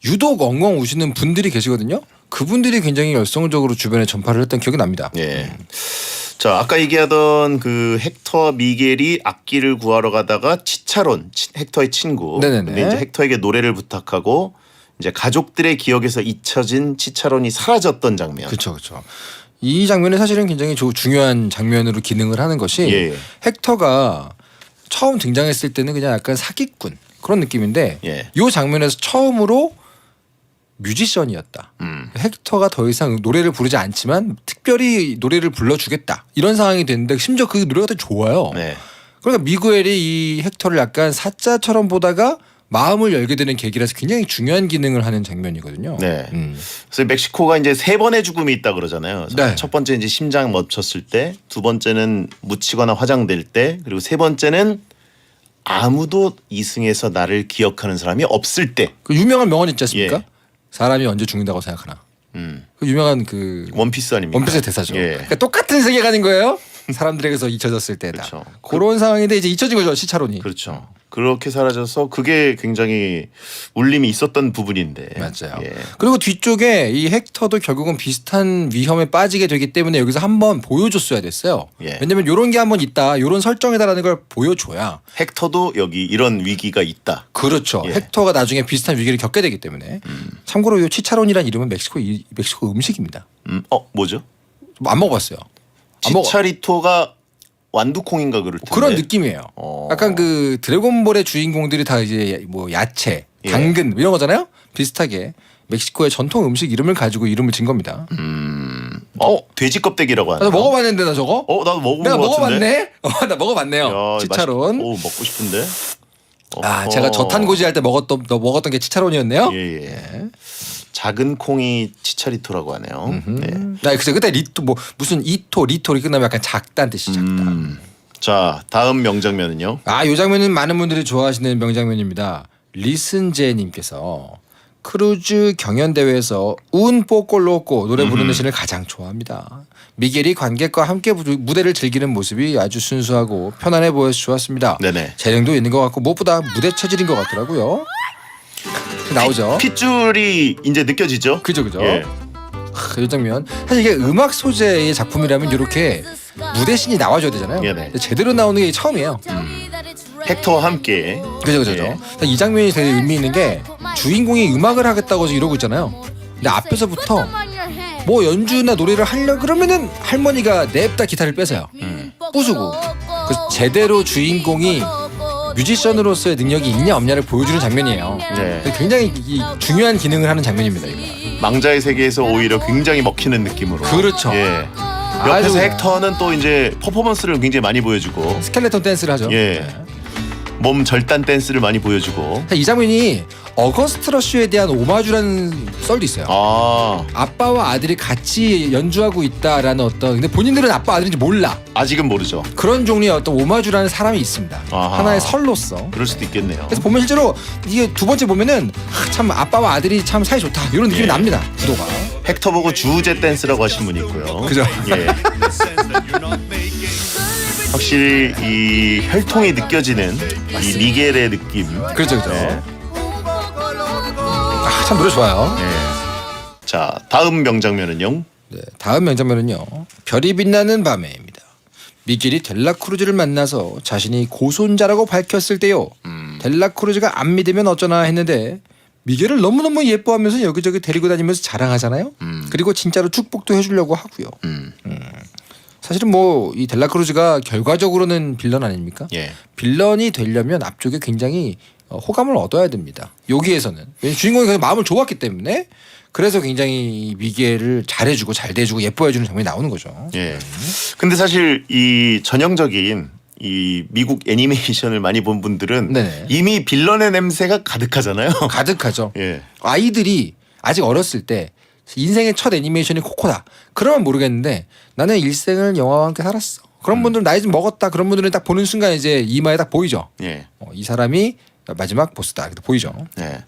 유독 엉엉 우시는 분들이 계시거든요. 그분들이 굉장히 열성적으로 주변에 전파를 했던 기억이 납니다. 예. 자, 아까 얘기하던 그 헥터와 미겔이 악기를 구하러 가다가 치차론, 헥터의 친구. 네네네. 근데 이제 헥터에게 노래를 부탁하고 이제 가족들의 기억에서 잊혀진 치차론이 사라졌던 장면. 그렇죠. 이 장면은 사실은 굉장히 중요한 장면으로 기능을 하는 것이 예. 헥터가 처음 등장했을 때는 그냥 약간 사기꾼 그런 느낌인데 예. 이 장면에서 처음으로 뮤지션이었다. 헥터가 더 이상 노래를 부르지 않지만 특별히 노래를 불러주겠다. 이런 상황이 됐는데 심지어 그 노래가 되게 좋아요. 네. 그러니까 미구엘이 이 헥터를 약간 사자처럼 보다가 마음을 열게 되는 계기라서 굉장히 중요한 기능을 하는 장면이거든요. 네. 그래서 멕시코가 이제 3번의 죽음이 있다 그러잖아요. 그래서 네. 첫 번째 이제 심장 멈췄을 때, 두 번째는 묻히거나 화장될 때, 그리고 세 번째는 아무도 이승에서 나를 기억하는 사람이 없을 때. 그 유명한 명언 있지 않습니까? 예. 사람이 언제 죽는다고 생각하나. 그 유명한 그 원피스 아닙니까? 원피스의 대사죠. 예. 그러니까 똑같은 세계관인 거예요. 사람들에게서 잊혀졌을 때다. 그렇죠. 그런 상황인데 이제 잊혀진 거죠. 시차론이. 그렇죠. 그렇게 사라져서 그게 굉장히 울림이 있었던 부분인데. 맞아요. 예. 그리고 뒤쪽에 이 헥터도 결국은 비슷한 위험에 빠지게 되기 때문에 여기서 한번 보여줬어야 됐어요. 예. 왜냐면 이런 게 한번 있다. 이런 설정이다라는 걸 보여줘야. 헥터도 여기 이런 위기가 있다. 그렇죠. 예. 헥터가 나중에 비슷한 위기를 겪게 되기 때문에. 참고로 이 치차론이라는 이름은 멕시코 음식입니다. 뭐죠? 안 먹어봤어요. 안 먹어. 치차리토가 완두콩인가 그럴 텐데. 그런 느낌이에요. 어. 약간 그 드래곤볼의 주인공들이 다 이제 뭐 야채, 예. 당근 이런 거잖아요. 비슷하게 멕시코의 전통 음식 이름을 가지고 이름을 진 겁니다. 돼지 껍데기라고 하나? 나 먹어봤는데 나 저거? 나도 먹어본 내가 것 같은데. 먹어봤네. 나 먹어봤네요. 치차론. 오, 먹고 싶은데. 제가 저탄고지 할 때 먹었던 게 치차론이었네요. 예. 작은 콩이 치차리토라고 하네요. 네. 나 그때 리토 무슨 리토리 끝나면 약간 작다는 뜻이 작다. 자, 다음 명장면은요. 이 장면은 많은 분들이 좋아하시는 명장면입니다. 리슨제님께서 크루즈 경연 대회에서 운 뽀꼴로꼬 노래 부르는 씬을 가장 좋아합니다. 미겔이 관객과 함께 무대를 즐기는 모습이 아주 순수하고 편안해 보여서 좋았습니다. 네네. 재능도 있는 것 같고 무엇보다 무대 체질인 것 같더라고요. 나오죠. 핏줄이 이제 느껴지죠? 그죠. 예. 이 장면 사실 이게 음악 소재의 작품이라면 이렇게 무대씬이 나와줘야 되잖아요. 네네. 근데 제대로 나오는 게 처음이에요. 헥터와 함께. 그죠. 예. 이 장면이 되게 의미 있는 게 주인공이 음악을 하겠다고 이러고 있잖아요. 근데 앞에서부터 뭐 연주나 노래를 하려 그러면은 할머니가 냅다 기타를 뺏어요. 부수고. 그래서 제대로 주인공이 뮤지션으로서의 능력이 있냐 없냐를 보여주는 장면이에요. 네. 굉장히 중요한 기능을 하는 장면입니다. 이거. 망자의 세계에서 오히려 굉장히 먹히는 느낌으로. 그렇죠. 예. 아주 옆에서 그냥. 헥터는 또 이제 퍼포먼스를 굉장히 많이 보여주고. 스켈레톤 댄스를 하죠. 예. 네. 몸 절단 댄스를 많이 보여주고. 이 장면이 어거스트 러쉬에 대한 오마주라는 썰도 있어요. 아빠와 아들이 같이 연주하고 있다라는 어떤, 근데 본인들은 아빠 아들인지 몰라. 아직은 모르죠. 그런 종류의 어떤 오마주라는 사람이 있습니다. 아하. 하나의 설로서. 그럴 수도 있겠네요. 그래서 보면 실제로 이게 두 번째 보면은 참 아빠와 아들이 참 사이 좋다 이런 느낌이 예. 납니다. 구도가. 헥터 보고 주우제 댄스라고 하신 분이 있고요. 그죠. 예. 확실히 이 혈통이 느껴지는 이 미겔의 느낌. 그렇죠. 네. 참 노래 좋아요. 네. 자, 다음 명장면은요. 네, 다음 명장면은요. 별이 빛나는 밤에입니다. 미겔이 델라크루즈를 만나서 자신이 고손자라고 밝혔을 때요. 델라크루즈가 안 믿으면 어쩌나 했는데 미겔을 너무너무 예뻐하면서 여기저기 데리고 다니면서 자랑하잖아요. 그리고 진짜로 축복도 해주려고 하고요. 사실은 뭐 이 델라크루즈가 결과적으로는 빌런 아닙니까? 예. 빌런이 되려면 앞쪽에 굉장히 호감을 얻어야 됩니다. 여기에서는 왜냐면 주인공이 그냥 마음을 좋았기 때문에 그래서 굉장히 미겔을 잘해주고 잘 대해주고 예뻐해주는 장면이 나오는 거죠. 예. 근데 사실 이 전형적인 이 미국 애니메이션을 많이 본 분들은 네네. 이미 빌런의 냄새가 가득하잖아요. 가득하죠. 예. 아이들이 아직 어렸을 때 인생의 첫 애니메이션이 코코다. 그러면 모르겠는데 나는 일생을 영화와 함께 살았어. 그런 분들은 나이 좀 먹었다. 그런 분들은 딱 보는 순간 이제 이마에 딱 보이죠. 예. 이 사람이 마지막 보스다. 이렇게 보이죠. 네.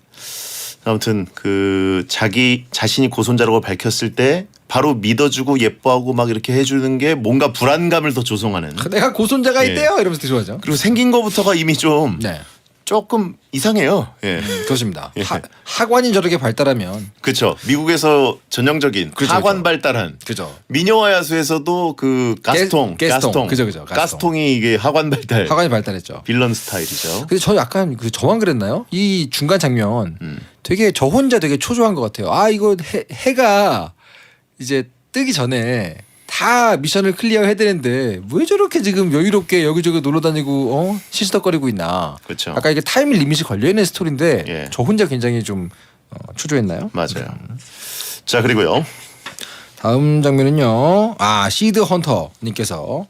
아무튼 그 자기 자신이 고손자라고 밝혔을 때 바로 믿어주고 예뻐하고 막 이렇게 해주는 게 뭔가 불안감을 더 조성하는. 내가 고손자가 예. 있대요. 이러면서 되게 좋아하죠. 그리고 생긴 거부터가 이미 좀 네. 조금 이상해요. 예. 그렇습니다. 예. 하관이 저렇게 발달하면 그렇죠. 미국에서 전형적인 그렇죠, 하관 그렇죠. 발달한. 그죠. 미녀와 야수에서도 그 가스통. 그죠. 가스통. 가스통이 이게 하관 발달. 하관이 발달했죠. 빌런 스타일이죠. 근데 저 약간 저만 그랬나요? 이 중간 장면 되게 저 혼자 되게 초조한 것 같아요. 아 이거 해가 이제 뜨기 전에 다 미션을 클리어해야 되는데 왜 저렇게 지금 여유롭게 여기저기 놀러 다니고 시시덕거리고 있나. 그렇죠. 아까 이게 타임 리밋이 걸려있는 스토리인데 예. 저 혼자 굉장히 좀 초조했나요? 맞아요. 자 그리고요. 다음 장면은요. 시드 헌터님께서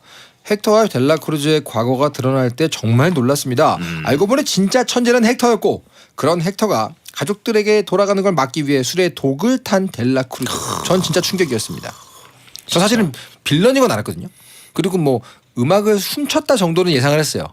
헥터와 델라크루즈의 과거가 드러날 때 정말 놀랐습니다. 알고 보니 진짜 천재는 헥터였고 그런 헥터가 가족들에게 돌아가는 걸 막기 위해 술에 독을 탄 델라크루즈. 전 진짜 충격이었습니다. 저 사실은 빌런인 건 알았거든요. 그리고 뭐 음악을 훔쳤다 정도는 예상을 했어요.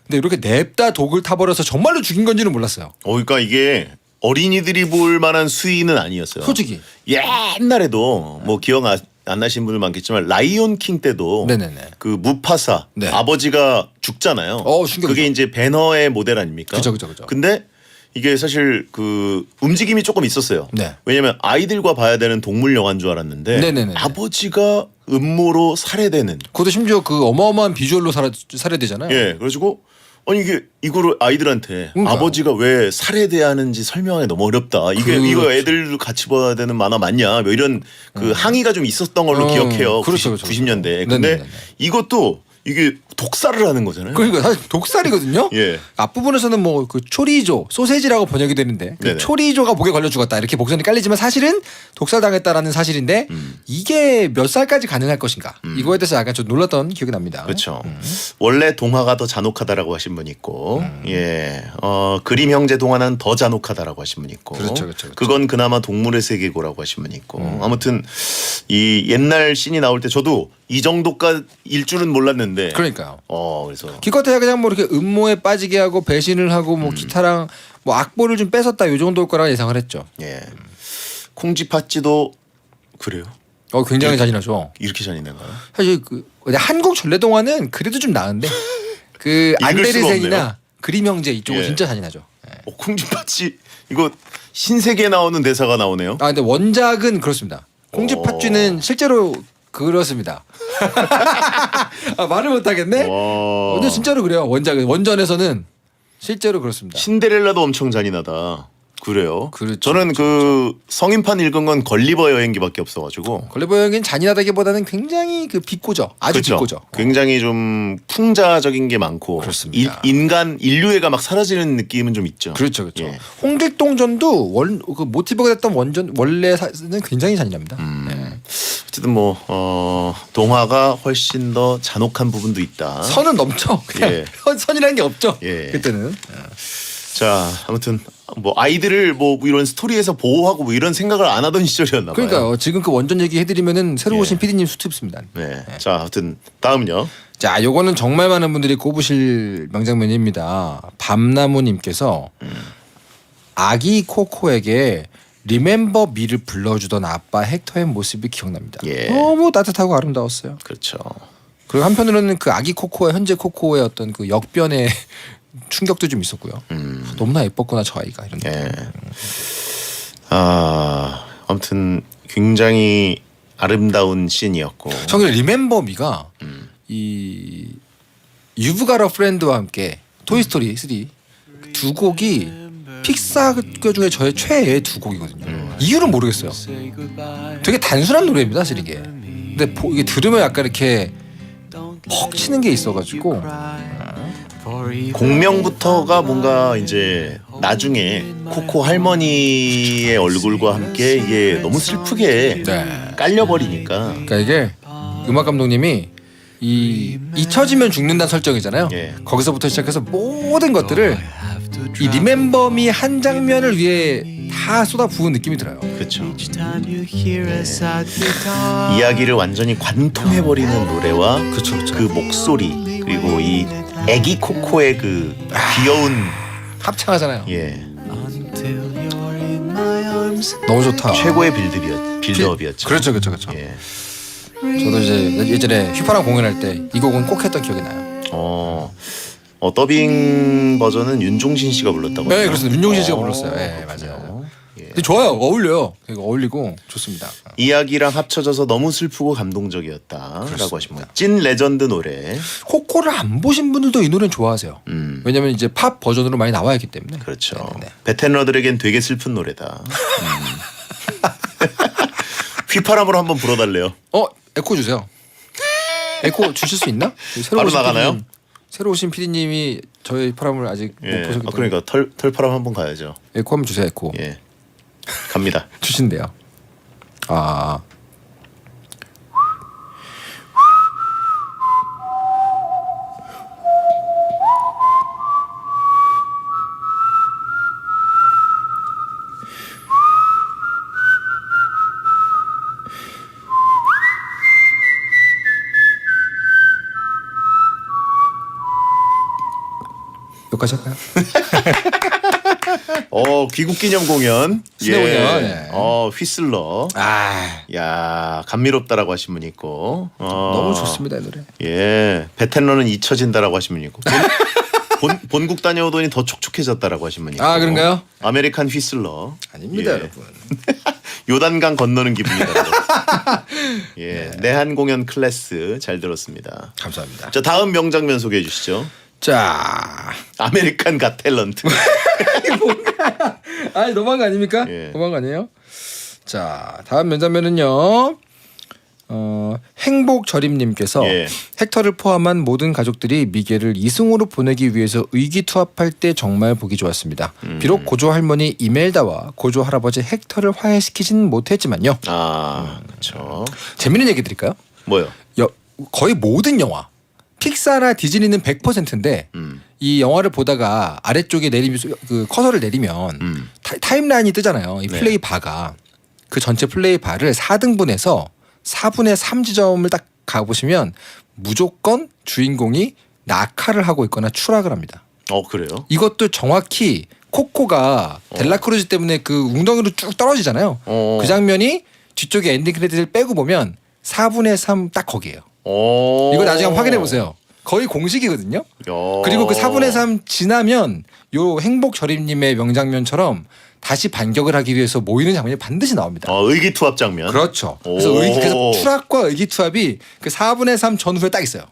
근데 이렇게 냅다 독을 타버려서 정말로 죽인 건지는 몰랐어요. 그러니까 이게 어린이들이 볼 만한 수위는 아니었어요. 솔직히. 옛날에도 뭐 기억 안 나시는 분들 많겠지만 라이온 킹 때도 네네네. 그 무파사 네. 아버지가 죽잖아요. 충격이죠. 그게 이제 배너의 모델 아닙니까? 그죠. 근데 이게 사실 그 움직임이 조금 있었어요. 네. 왜냐면 아이들과 봐야 되는 동물 영화인 줄 알았는데 네네네. 아버지가 음모로 살해되는. 그것도 심지어 그 어마어마한 비주얼로 살해되잖아요. 예, 그래가지고 아니 이게 이거를 아이들한테 그러니까요. 아버지가 왜 살해돼야 하는지 설명하기 너무 어렵다. 이게 그렇죠. 이거 애들도 같이 봐야 되는 만화 맞냐? 뭐 이런 그 항의가 좀 있었던 걸로 기억해요. 그렇죠. 90년대. 근데 네네네네. 이것도 이게 독살을 하는 거잖아요. 그러니까 사실 독살이거든요. 예. 앞부분에서는 뭐 그 초리조, 소세지라고 번역이 되는데 그 네네. 초리조가 목에 걸려 죽었다 이렇게 복선이 깔리지만 사실은 독살당했다라는 사실인데 이게 몇 살까지 가능할 것인가 이거에 대해서 약간 좀 놀랐던 기억이 납니다. 그렇죠. 원래 동화가 더 잔혹하다라고 하신 분 있고, 예, 그림 형제 동화는 더 잔혹하다라고 하신 분 있고, 그렇죠. 그건 그나마 동물의 세계고라고 하신 분 있고, 아무튼 이 옛날 씬이 나올 때 저도 이 정도까지일 줄은 몰랐는데, 그러니까요. 그래서 기껏해야 그냥 뭐 이렇게 음모에 빠지게 하고 배신을 하고 뭐 기타랑 뭐 악보를 좀 뺏었다 요 정도일 거라 예상을 했죠. 예, 콩쥐팥쥐도 그래요. 굉장히 잔인하죠. 이렇게 잔인한가요? 사실 그 한국 전래동화는 그래도 좀 나은데 그 읽을 수가 없네요. 안데르센이나 그림 형제 이쪽은 예. 진짜 잔인하죠. 예. 콩쥐팥쥐 이거 신세계에 나오는 대사가 나오네요. 근데 원작은 그렇습니다. 콩쥐팥쥐는 실제로 그렇습니다. 아, 말을 못하겠네. 와. 근데 진짜로 그래요. 원전에서는 실제로 그렇습니다. 신데렐라도 엄청 잔인하다. 그래요? 그렇죠, 저는 그 성인판 읽은 건 걸리버 여행기밖에 없어가지고. 걸리버 여행은 잔인하다기보다는 굉장히 그 비꼬죠. 아주 그렇죠. 비꼬죠. 굉장히 좀 풍자적인 게 많고. 그렇습니다. 인류애가 막 사라지는 느낌은 좀 있죠. 그렇죠, 그렇죠. 예. 홍길동전도 그 모티브가 됐던 원래는 굉장히 잔인합니다. 네. 어쨌든 뭐 동화가 훨씬 더 잔혹한 부분도 있다. 선은 넘죠. 그냥 예. 선이라는 게 없죠. 예. 그때는. 자, 아무튼 뭐 아이들을 뭐 이런 스토리에서 보호하고 뭐 이런 생각을 안 하던 시절이었나 봐요. 그러니까요. 지금 그 원전 얘기 해드리면은 새로 예. 오신 PD님 수트입니다. 네. 자, 아무튼 다음은요. 자, 요거는 정말 많은 분들이 꼽으실 명장면입니다. 밤나무님께서 아기 코코에게 리멤버 미를 불러주던 아빠 헥터의 모습이 기억납니다. 예. 너무 따뜻하고 아름다웠어요. 그렇죠. 그리고 한편으로는 그 아기 코코와 현재 코코의 어떤 그 역변의 충격도 좀 있었고요. 너무나 예뻤구나 저 아이가 이런. 예. 아무튼 굉장히 아름다운 씬이었고. 저는 리멤버 미가 이 유브가라 프렌드와 함께 토이스토리 3 두 곡이 픽사 중에 저의 최애 두 곡이거든요. 이유는 모르겠어요. 되게 단순한 노래입니다, 사실 이게. 근데 이게 들으면 약간 이렇게 퍽 치는 게 있어가지고. 공명부터가 뭔가 이제 나중에 코코 할머니의 얼굴과 함께 이게 너무 슬프게 네. 깔려버리니까. 그러니까 이게 음악 감독님이 잊혀지면 죽는다는 설정이잖아요. 예. 거기서부터 시작해서 모든 것들을 이 리멤버미 한 장면을 위해 다 쏟아부은 느낌이 들어요. 그렇죠. 이야기를 완전히 관통해버리는 노래와 그 목소리 그리고 이 애기 코코의 그 귀여운 합창하잖아요. 예 너무 좋다. 최고의 빌드업이었죠. 그렇죠, 그렇죠, 그렇죠. 예. 저도 이제 예전에 휘파람 공연할 때 이 곡은 꼭 했던 기억이 나요. 더빙 버전은 윤종신 씨가 불렀다고. 네, 그렇습니다. 윤종신 씨가 불렀어요. 네, 맞아요. 예. 근데 좋아요. 어울려요. 되게 어울리고 좋습니다. 이야기랑 합쳐져서 너무 슬프고 감동적이었다라고 하시면 찐 레전드 노래. 코코를 안 보신 분들도 이 노래는 좋아하세요. 왜냐면 이제 팝 버전으로 많이 나와 있기 때문에. 그렇죠. 네. 베테너들에겐 되게 슬픈 노래다. 휘파람으로 한번 불어달래요. 에코 주세요. 에코 주실 수 있나? 바로 나가나요? 새로 오신 PD님이 저의 휘파람을 아직 못 예. 보셨기 때문에. 그러니까 털파람 한번 가야죠. 에코 한번 주세요. 에코. 예. 갑니다. 주신대요. 아. 여기까지 할까요? 귀국기념 공연. 수내 공연, 예. 휘슬러. 야, 감미롭다라고 하신 분 있고. 너무 좋습니다, 이 노래. 예. 베테너는 잊혀진다라고 하신 분 있고. 본국 다녀오더니 더 촉촉해졌다라고 하신 분 있고. 아, 그런가요? 아메리칸 휘슬러. 아닙니다, 예. 여러분. 요단강 건너는 기분이다. 예. 내한 공연 클래스 잘 들었습니다. 감사합니다. 자, 다음 명장면 소개해 주시죠. 자, 아메리칸 갓 탤런트. 아니 너무한 거 아닙니까? 예. 너무한 거 아니에요? 자, 다음 면장면은요. 행복절임님께서 예. 헥터를 포함한 모든 가족들이 미겔을 이승으로 보내기 위해서 의기투합할 때 정말 보기 좋았습니다. 비록 고조 할머니 이멜다와 고조 할아버지 헥터를 화해시키진 못했지만요. 그렇죠. 재밌는 얘기 드릴까요? 뭐요? 거의 모든 영화 픽사나 디즈니는 100%인데 이 영화를 보다가 아래쪽에 그 커서를 내리면 타임라인이 뜨잖아요. 이 플레이 바가 그 전체 플레이 바를 4등분해서 4분의 3 지점을 딱 가보시면 무조건 주인공이 낙하를 하고 있거나 추락을 합니다. 그래요? 이것도 정확히 코코가 델라크루즈 때문에 그 웅덩이로 쭉 떨어지잖아요. 그 장면이 뒤쪽에 엔딩 크레딧을 빼고 보면 4분의 3 딱 거기에요. 이거 나중에 한번 확인해 보세요. 거의 공식이거든요. 야. 그리고 그 4분의 3 지나면 요 행복저림님의 명장면처럼 다시 반격을 하기 위해서 모이는 장면이 반드시 나옵니다. 의기투합 장면. 그렇죠. 그래서, 오. 그래서 추락과 의기투합이 그 4분의 3 전후에 딱 있어요.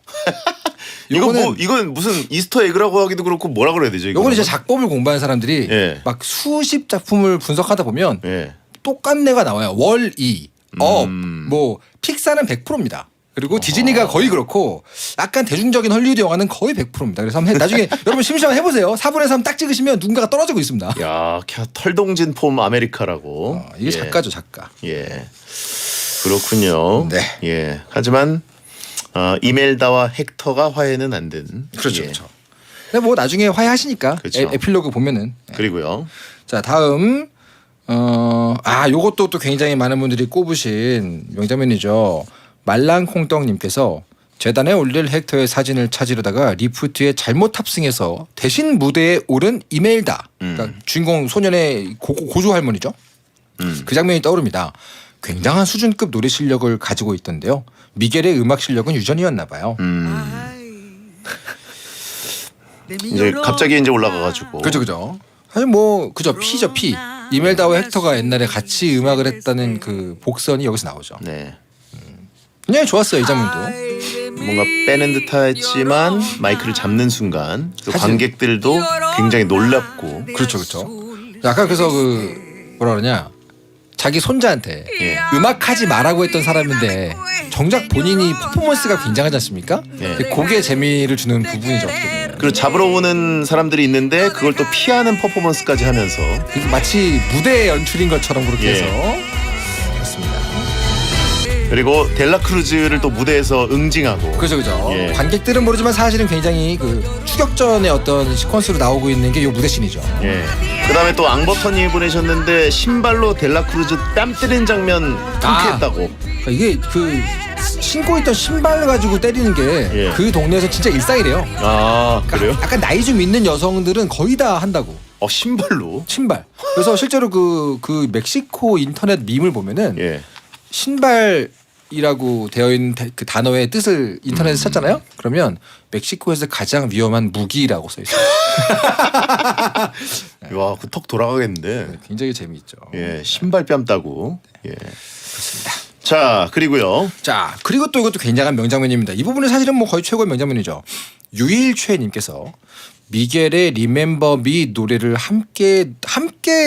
이건 무슨 이스터 에그라고 하기도 그렇고 뭐라 그래야 되죠? 요거는 이제 작법을 공부하는 사람들이 예. 막 수십 작품을 분석하다 보면 예. 똑같네가 나와요. 월이, 뭐 픽사는 100%입니다. 그리고 디즈니가 거의 그렇고 약간 대중적인 헐리우드 영화는 거의 100%입니다. 그래서 한번 나중에 여러분 심심하면 해보세요. 4분의 3 딱 찍으시면 누군가가 떨어지고 있습니다. 야, 털동진 폼 아메리카라고. 이게 예. 작가죠, 작가. 예. 그렇군요. 네. 예. 하지만 이멜다와 헥터가 화해는 안 된. 그렇죠, 예. 그렇죠. 근데 뭐 나중에 화해하시니까 그렇죠. 에필로그 보면은. 그리고요. 자, 다음 요것도 또 굉장히 많은 분들이 꼽으신 명장면이죠. 말랑콩떡님께서 재단에 올릴 헥터의 사진을 찾으려다가 리프트에 잘못 탑승해서 대신 무대에 오른 이멜다. 그러니까 주인공 소년의 고조 할머니죠. 그 장면이 떠오릅니다. 굉장한 수준급 노래 실력을 가지고 있던데요. 미겔의 음악 실력은 유전이었나 봐요. 이제 갑자기 이제 올라가가지고. 그죠. 사실 뭐 그죠 피죠 피. 이멜다와 헥터가 옛날에 같이 음악을 했다는 그 복선이 여기서 나오죠. 네. 굉장히 좋았어요 이 장면도. 뭔가 빼는 듯했지만 마이크를 잡는 순간 그 사실- 관객들도 굉장히 놀랍고. 그렇죠. 약간 그래서 그 뭐라 그러냐 자기 손자한테 예. 음악하지 말라고 했던 사람인데 정작 본인이 퍼포먼스가 굉장하지 않습니까? 예. 그게 재미를 주는 부분이죠. 어떻게 보면. 그리고 잡으러 오는 사람들이 있는데 그걸 또 피하는 퍼포먼스까지 하면서. 그게 마치 무대 연출인 것처럼 그렇게 예. 해서 그렇습니다. 그리고 델라크루즈를 또 무대에서 응징하고. 그죠. 예. 관객들은 모르지만 사실은 굉장히 그 추격전의 어떤 시퀀스로 나오고 있는 게 요 무대 씬이죠. 예. 그다음에 또 앙버터님이 보내셨는데 신발로 델라크루즈 뺨 때리는 장면 통쾌했다고. 그러니까 이게 그 신고 있던 신발 가지고 때리는 게 그 예. 동네에서 진짜 일상이래요. 아, 그래요? 약간 나이 좀 있는 여성들은 거의 다 한다고. 신발로. 신발. 그래서 실제로 그 멕시코 인터넷 밈을 보면은 예. 신발이라고 되어 있는 그 단어의 뜻을 인터넷에서 찾잖아요. 그러면 멕시코에서 가장 위험한 무기라고 써 있어요. 와, 그 턱 돌아가겠는데. 굉장히 재미있죠. 예, 신발 뺨 따고. 예. 그렇습니다. 자, 그리고요. 자, 그리고 또 이것도 굉장한 명장면입니다. 이 부분은 사실은 뭐 거의 최고의 명장면이죠. 유일최님께서 미겔의 리멤버 미 노래를 함께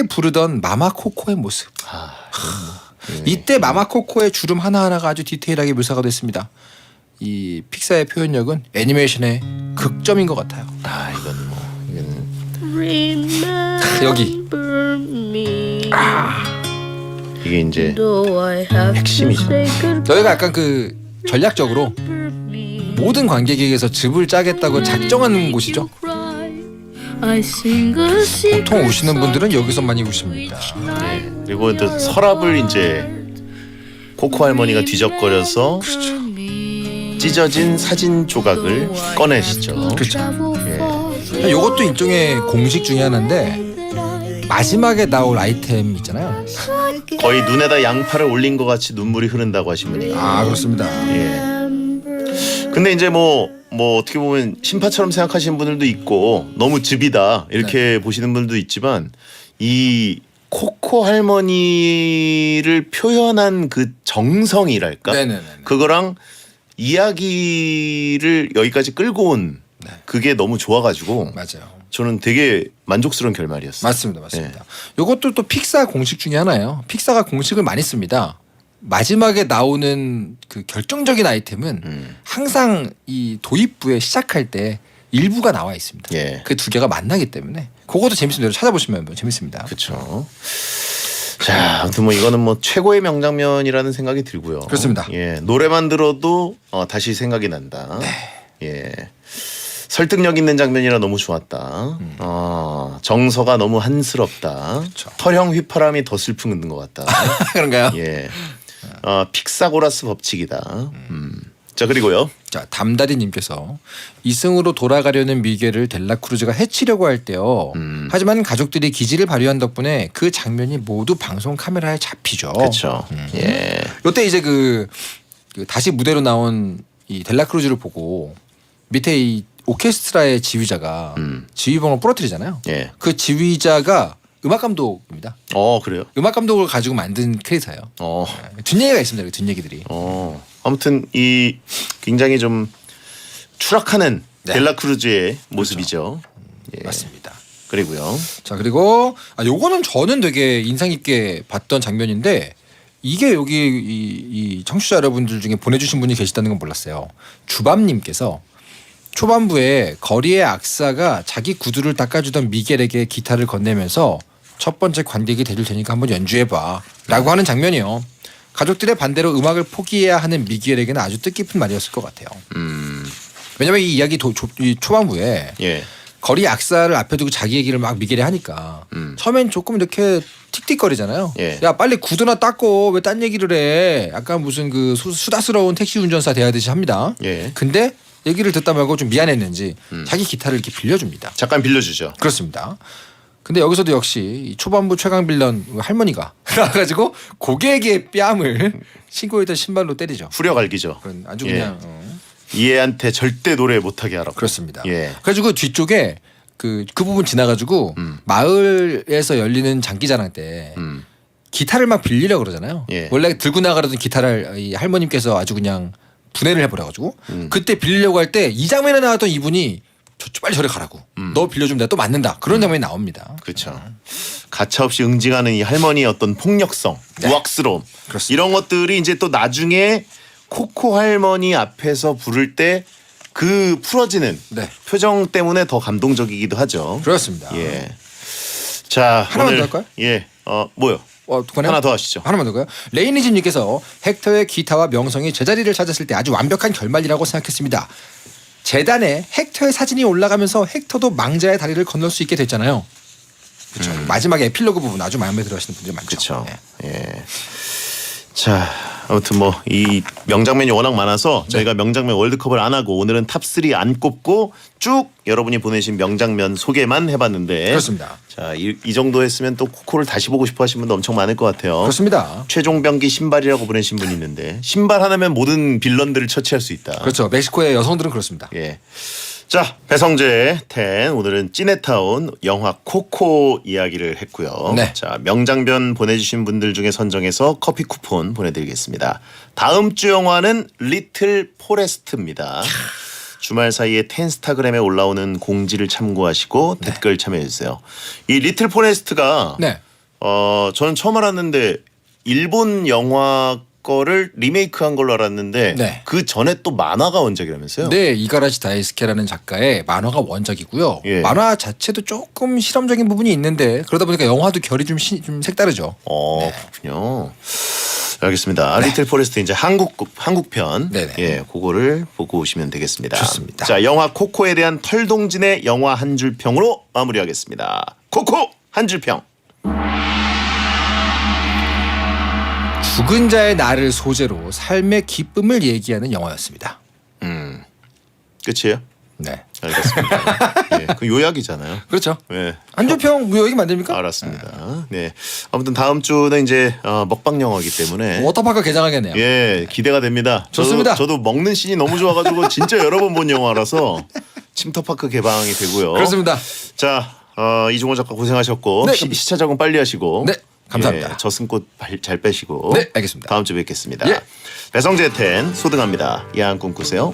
부르던 마마코코의 모습. 이때 마마코코의 주름 하나하나가 아주 디테일하게 묘사가 됐습니다. 이 픽사의 표현력은 애니메이션의 극점인 것 같아요. 이건 뭐 이건 여기 이게 이제 핵심이죠. 저희가 약간 그 전략적으로 모든 관객에게서 즙을 짜겠다고 작정하는 곳이죠. 보통 우시는 분들은 여기서 많이 우십니다. 예. 그리고 또 서랍을 이제 코코 할머니가 뒤적거려서 찢어진 사진 조각을 꺼내시죠. 그렇죠. 이것도 일종의 공식 중에 하나인데 마지막에 나올 아이템 있잖아요. 거의 눈에다 양파를 올린 것 같이 눈물이 흐른다고 하신 분이. 그렇습니다. 예. 근데 이제 뭐 어떻게 보면 신파처럼 생각하시는 분들도 있고 너무 즙이다 이렇게 보시는 분들도 있지만 이 코코 할머니를 표현한 그 정성이랄까 네네네. 그거랑 이야기를 여기까지 끌고 온 그게 너무 좋아가지고 맞아요. 저는 되게 만족스러운 결말이었어요. 맞습니다. 이것도 또 픽사 공식 중에 하나예요. 픽사가 공식을 많이 씁니다. 마지막에 나오는 그 결정적인 아이템은 항상 이 도입부에 시작할 때 일부가 나와 있습니다. 예. 그 두 개가 만나기 때문에 그것도 재밌습니다. 찾아보시면 재밌습니다. 그렇죠. 자, 아무튼 뭐 이거는 뭐 최고의 명장면이라는 생각이 들고요. 그렇습니다. 예, 노래만 들어도 다시 생각이 난다. 예, 설득력 있는 장면이라 너무 좋았다. 정서가 너무 한스럽다. 털형 휘파람이 더 슬픈 것 같다. 그런가요? 예, 픽사고라스 법칙이다. 자, 그리고요. 자, 담다리님께서 이승으로 돌아가려는 미겔을 델라크루즈가 해치려고 할 때요. 하지만 가족들이 기지를 발휘한 덕분에 그 장면이 모두 방송 카메라에 잡히죠. 그렇죠. 예, 이때 이제 그 다시 무대로 나온 이 델라크루즈를 보고 밑에 이 오케스트라의 지휘자가 지휘봉을 부러뜨리잖아요. 예. 그 지휘자가 음악 감독입니다. 그래요? 음악 감독을 가지고 만든 캐릭터예요. 뒷얘기가 있습니다. 뒷얘기들이. 아무튼 이 굉장히 좀 추락하는 네. 델라크루즈의 모습이죠. 예. 맞습니다. 그리고요. 자 그리고 요거는 저는 되게 인상 깊게 봤던 장면인데 이게 여기 이 청취자 여러분들 중에 보내주신 분이 계시다는 건 몰랐어요. 주밤님께서 초반부에 거리의 악사가 자기 구두를 닦아주던 미겔에게 기타를 건네면서 첫 번째 관객이 돼줄 테니까 한번 연주해봐 라고 하는 장면이요. 가족들의 반대로 음악을 포기해야 하는 미겔에게는 아주 뜻깊은 말이었을 것 같아요. 왜냐면 이 이야기 이 초반부에 예. 거리 악사를 앞에 두고 자기 얘기를 막 미겔이 하니까 처음엔 조금 이렇게 틱틱거리잖아요. 예. 야 빨리 구두나 닦고 왜 딴 얘기를 해. 약간 무슨 그 수다스러운 택시 운전사 대하듯이 합니다. 예. 근데 얘기를 듣다 말고 좀 미안했는지 자기 기타를 이렇게 빌려줍니다. 잠깐 빌려주죠. 그렇습니다. 근데 여기서도 역시 이 초반부 최강 빌런 할머니가 나와가지고 고객의 뺨을 신고 있던 신발로 때리죠. 후려갈기죠. 그런 아주 예. 그냥 이 애한테 절대 노래 못하게 하라고. 그렇습니다. 예. 그래가지고 뒤쪽에 그 부분 지나가지고 마을에서 열리는 장기자랑 때 기타를 막 빌리려고 그러잖아요. 예. 원래 들고 나가려던 기타를 이 할머님께서 아주 그냥 분해를 해버려가지고 그때 빌리려고 할 때 이 장면에 나왔던 이분이 빨리 저리 가라고. 너 빌려주면 내가 또 맞는다. 그런 장면이 나옵니다. 그렇죠. 가차없이 응징하는 이 할머니의 어떤 폭력성, 우악스러움 그렇습니다. 이런 것들이 이제 또 나중에 코코 할머니 앞에서 부를 때 그 풀어지는 네. 표정 때문에 더 감동적이기도 하죠. 그렇습니다. 예. 자, 하나만 오늘 더 할까요? 예. 뭐요? 어떡하나요? 하나 더 하시죠. 하나만 더가요. 레이니진님께서 헥터의 기타와 명성이 제자리를 찾았을 때 아주 완벽한 결말이라고 생각했습니다. 재단에 헥터의 사진이 올라가면서 헥터도 망자의 다리를 건널 수 있게 됐잖아요. 그렇죠. 마지막에 에필로그 부분 아주 마음에 들어하시는 분들 많죠. 그렇죠. 네. 예. 자, 아무튼 뭐 이 명장면이 워낙 많아서 저희가 명장면 월드컵을 안 하고 오늘은 탑3 안 꼽고 쭉 여러분이 보내신 명장면 소개만 해봤는데 그렇습니다. 자, 이 정도 했으면 또 코코를 다시 보고 싶어 하시는 분도 엄청 많을 것 같아요. 그렇습니다. 최종병기 신발이라고 보내신 분이 있는데 신발 하나면 모든 빌런들을 처치할 수 있다. 그렇죠. 멕시코의 여성들은 그렇습니다. 예. 자, 배성재의 10 오늘은 찌네타운 영화 코코 이야기를 했고요. 네. 자, 명장면 보내주신 분들 중에 선정해서 커피 쿠폰 보내드리겠습니다. 다음 주 영화는 리틀 포레스트입니다. 주말 사이에 텐스타그램에 올라오는 공지를 참고하시고 댓글 참여해주세요. 이 리틀 포레스트가 네. 저는 처음 알았는데 일본 영화 거를 리메이크한 걸로 알았는데 네. 그 전에 또 만화가 원작이라면서요? 네, 이가라시 다이스케라는 작가의 만화가 원작이고요. 예. 만화 자체도 조금 실험적인 부분이 있는데 그러다 보니까 영화도 결이 좀 색다르죠. 그렇군요. 알겠습니다. 리틀 포레스트 이제 한국편. 네네. 예, 그거를 보고 오시면 되겠습니다. 좋습니다. 자, 영화 코코에 대한 털동진의 영화 한 줄 평으로 마무리하겠습니다. 코코 한 줄 평. 죽은 자의 날을 소재로 삶의 기쁨을 얘기하는 영화였습니다. 끝이에요? 네. 알겠습니다. 예, 그 요약이잖아요. 그렇죠. 예. 한줄평 뭐 여기 만듭니까? 알았습니다. 네. 아무튼 다음 주는 이제 먹방 영화이기 때문에 워터파크 개장하겠네요. 예, 기대가 됩니다. 좋습니다. 저도 먹는 씬이 너무 좋아가지고 진짜 여러 번 본 영화라서 침터파크 개방이 되고요. 그렇습니다. 자, 이종호 작가 고생하셨고 네, 시차 적응 빨리 하시고. 네, 감사합니다. 예, 저승꽃 잘 빼시고. 네, 알겠습니다. 다음 주에 뵙겠습니다. 예. 배성재 텐 소등합니다. 야한 꿈 꾸세요.